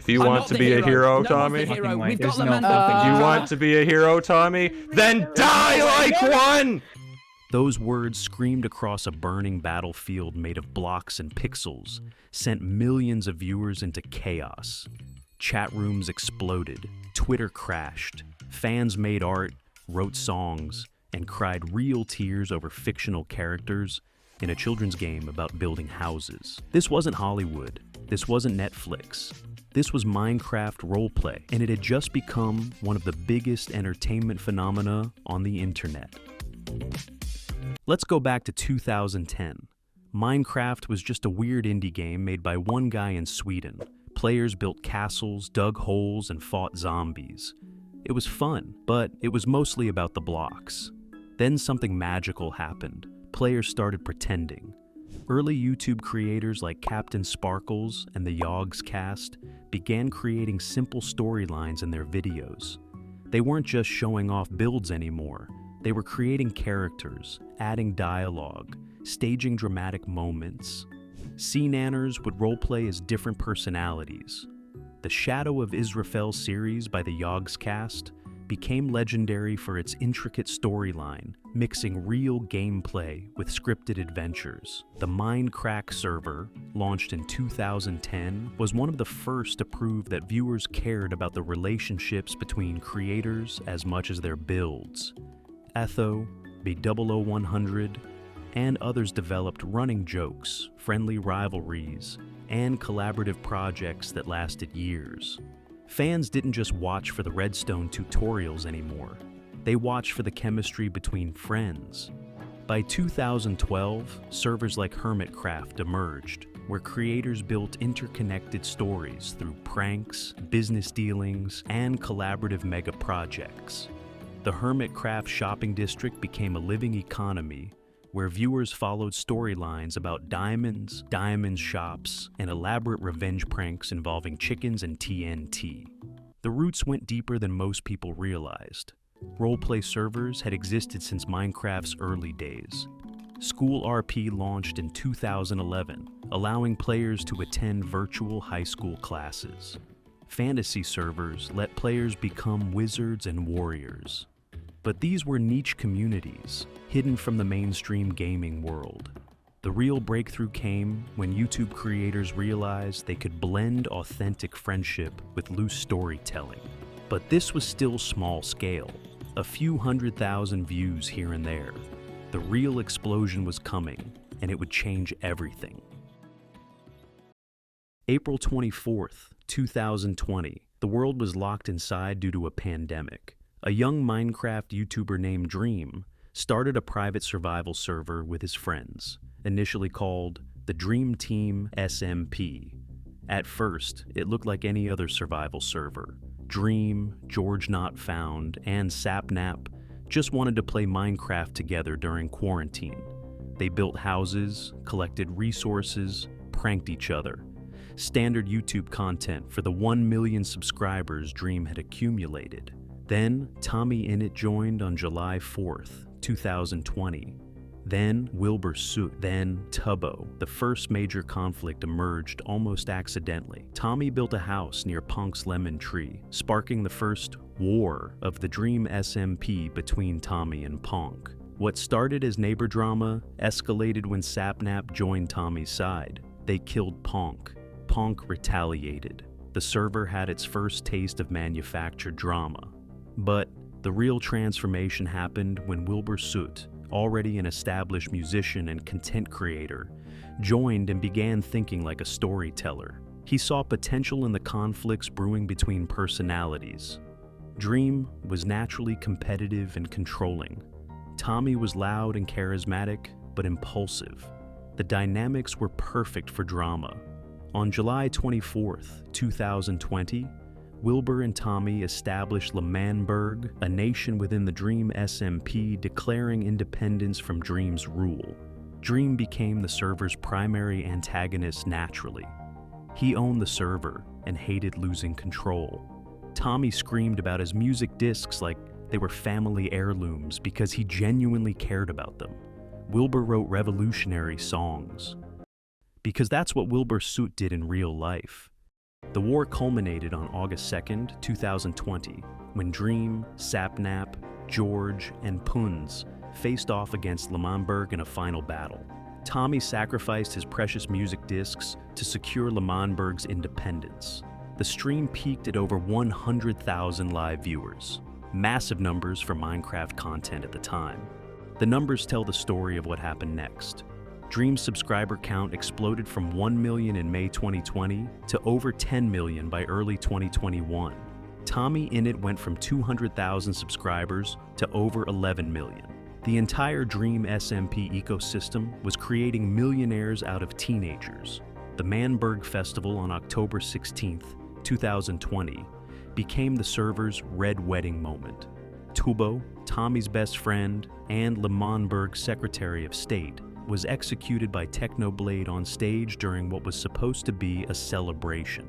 If you I'm want not to the be a hero, No Tommy, one's the hero. Fucking We've got there's no Lamando. fucking- you want to be a hero, Tommy, then die like one! Those words screamed across a burning battlefield made of blocks and pixels, sent millions of viewers into chaos. Chat rooms exploded, Twitter crashed, fans made art, wrote songs, and cried real tears over fictional characters in a children's game about building houses. This wasn't Hollywood. This wasn't Netflix. This was Minecraft roleplay, and it had just become one of the biggest entertainment phenomena on the internet. Let's go back to 2010. Minecraft was just a weird indie game made by one guy in Sweden. Players built castles, dug holes, and fought zombies. It was fun, but it was mostly about the blocks. Then something magical happened. Players started pretending. Early YouTube creators like Captain Sparkles and the Yogscast began creating simple storylines in their videos. They weren't just showing off builds anymore. They were creating characters, adding dialogue, staging dramatic moments. Sea-Nanners would roleplay as different personalities. The Shadow of Israfel series by the Yogscast became legendary for its intricate storyline, mixing real gameplay with scripted adventures. The Minecraft server, launched in 2010, was one of the first to prove that viewers cared about the relationships between creators as much as their builds. Etho, B00100, and others developed running jokes, friendly rivalries, and collaborative projects that lasted years. Fans didn't just watch for the redstone tutorials anymore. They watched for the chemistry between friends. By 2012, servers like Hermitcraft emerged, where creators built interconnected stories through pranks, business dealings, and collaborative mega projects. The Hermitcraft shopping district became a living economy where viewers followed storylines about diamonds, diamond shops, and elaborate revenge pranks involving chickens and TNT. The roots went deeper than most people realized. Roleplay servers had existed since Minecraft's early days. School RP launched in 2011, allowing players to attend virtual high school classes. Fantasy servers let players become wizards and warriors. But these were niche communities, hidden from the mainstream gaming world. The real breakthrough came when YouTube creators realized they could blend authentic friendship with loose storytelling. But this was still small scale, a few 100,000 views here and there. The real explosion was coming, and it would change everything. April 24th, 2020, the world was locked inside due to a pandemic. A young Minecraft YouTuber named Dream started a private survival server with his friends, initially called the Dream SMP. At first, it looked like any other survival server. Dream, George Not Found, and Sapnap just wanted to play Minecraft together during quarantine. They built houses, collected resources, pranked each other. Standard YouTube content for the 1 million subscribers Dream had accumulated. Then, Tommy Innit joined on July 4th, 2020. Then, Wilbur Soot. Then, Tubbo. The first major conflict emerged almost accidentally. Tommy built a house near Punk's lemon tree, sparking the first war of the Dream SMP between Tommy and Punk. What started as neighbor drama escalated when Sapnap joined Tommy's side. They killed Punk. Punk retaliated. The server had its first taste of manufactured drama. But the real transformation happened when Wilbur Soot, already an established musician and content creator, joined and began thinking like a storyteller. He saw potential in the conflicts brewing between personalities. Dream was naturally competitive and controlling. Tommy was loud and charismatic, but impulsive. The dynamics were perfect for drama. On July 24th, 2020, Wilbur and Tommy established L'Manberg, a nation within the Dream SMP declaring independence from Dream's rule. Dream became the server's primary antagonist naturally. He owned the server and hated losing control. Tommy screamed about his music discs like they were family heirlooms because he genuinely cared about them. Wilbur wrote revolutionary songs. Because that's what Wilbur Soot did in real life. The war culminated on August 2nd, 2020, when Dream, Sapnap, George, and Punz faced off against L'Manberg in a final battle. Tommy sacrificed his precious music discs to secure L'Manberg's independence. The stream peaked at over 100,000 live viewers, massive numbers for Minecraft content at the time. The numbers tell the story of what happened next. Dream's subscriber count exploded from 1 million in May 2020 to over 10 million by early 2021. Tommy Innit went from 200,000 subscribers to over 11 million. The entire Dream SMP ecosystem was creating millionaires out of teenagers. The Manberg Festival on October 16, 2020, became the server's red wedding moment. Tubo, Tommy's best friend, and L'Manberg's Secretary of State, was executed by Technoblade on stage during what was supposed to be a celebration.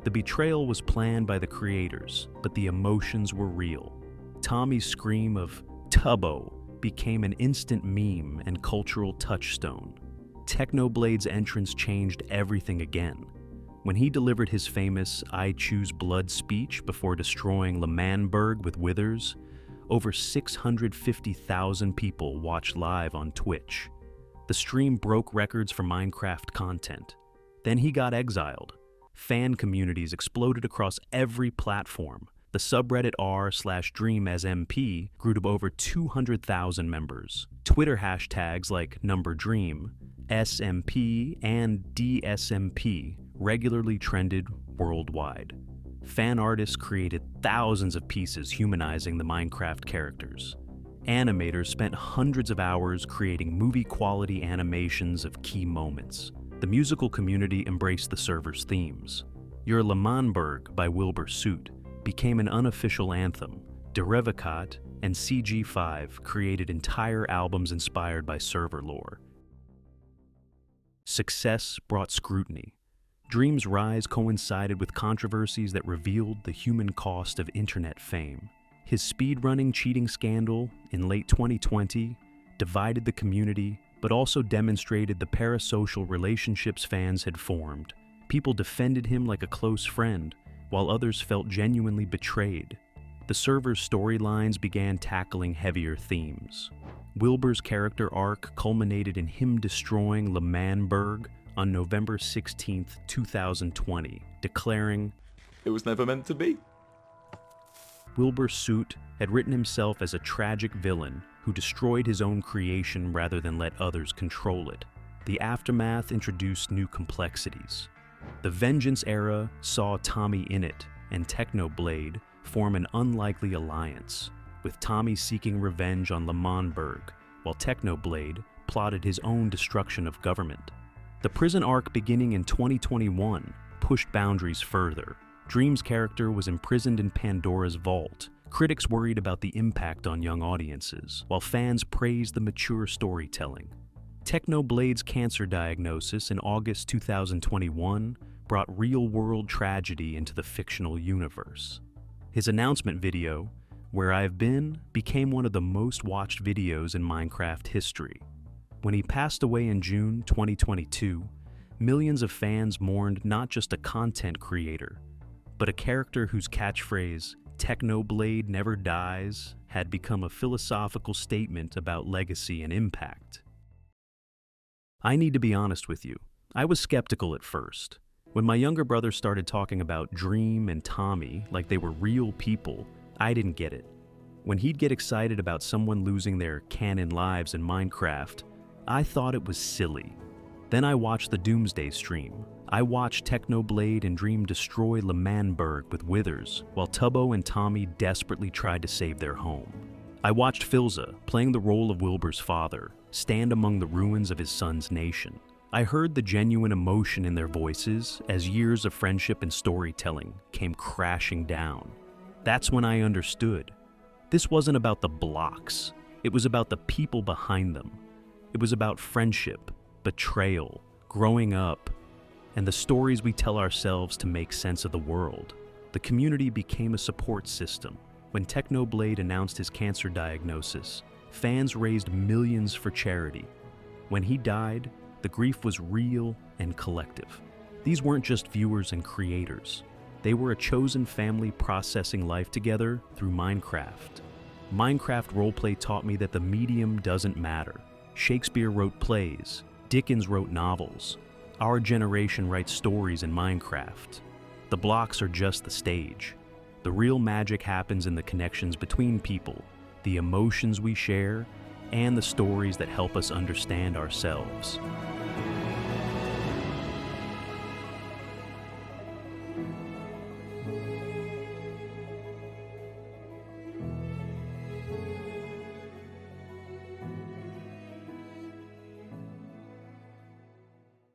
The betrayal was planned by the creators, but the emotions were real. Tommy's scream of "Tubbo" became an instant meme and cultural touchstone. Technoblade's entrance changed everything again. When he delivered his famous "I choose blood" speech before destroying L'Manberg with withers, over 650,000 people watched live on Twitch. The stream broke records for Minecraft content. Then he got exiled. Fan communities exploded across every platform. The subreddit r/Dream SMP grew to over 200,000 members. Twitter hashtags like #Dream, SMP, and DSMP regularly trended worldwide. Fan artists created thousands of pieces humanizing the Minecraft characters. Animators spent hundreds of hours creating movie-quality animations of key moments. The musical community embraced the server's themes. Your L'Manberg by Wilbur Soot became an unofficial anthem. Derevicat and CG5 created entire albums inspired by server lore. Success brought scrutiny. Dream's rise coincided with controversies that revealed the human cost of internet fame. His speedrunning cheating scandal in late 2020 divided the community, but also demonstrated the parasocial relationships fans had formed. People defended him like a close friend, while others felt genuinely betrayed. The server's storylines began tackling heavier themes. Wilbur's character arc culminated in him destroying L'Manberg on November 16, 2020, declaring, "It was never meant to be." Wilbur Soot had written himself as a tragic villain who destroyed his own creation rather than let others control it. The aftermath introduced new complexities. The Vengeance era saw Tommy Innit and Technoblade form an unlikely alliance, with Tommy seeking revenge on L'Manberg, while Technoblade plotted his own destruction of government. The prison arc beginning in 2021 pushed boundaries further. Dream's character was imprisoned in Pandora's vault. Critics worried about the impact on young audiences, while fans praised the mature storytelling. Technoblade's cancer diagnosis in August 2021 brought real-world tragedy into the fictional universe. His announcement video, "Where I've Been," became one of the most watched videos in Minecraft history. When he passed away in June 2022, millions of fans mourned not just a content creator, but a character whose catchphrase, "Technoblade never dies," had become a philosophical statement about legacy and impact. I need to be honest with you. I was skeptical at first. When my younger brother started talking about Dream and Tommy like they were real people, I didn't get it. When he'd get excited about someone losing their canon lives in Minecraft, I thought it was silly. Then I watched the Doomsday stream. I watched Technoblade and Dream destroy L'Manberg with withers, while Tubbo and Tommy desperately tried to save their home. I watched Filza, playing the role of Wilbur's father, stand among the ruins of his son's nation. I heard the genuine emotion in their voices as years of friendship and storytelling came crashing down. That's when I understood. This wasn't about the blocks. It was about the people behind them. It was about friendship, betrayal, growing up, and the stories we tell ourselves to make sense of the world. The community became a support system. When Technoblade announced his cancer diagnosis, fans raised millions for charity. When he died, the grief was real and collective. These weren't just viewers and creators. They were a chosen family processing life together through Minecraft. Minecraft roleplay taught me that the medium doesn't matter. Shakespeare wrote plays. Dickens wrote novels. Our generation writes stories in Minecraft. The blocks are just the stage. The real magic happens in the connections between people, the emotions we share, and the stories that help us understand ourselves.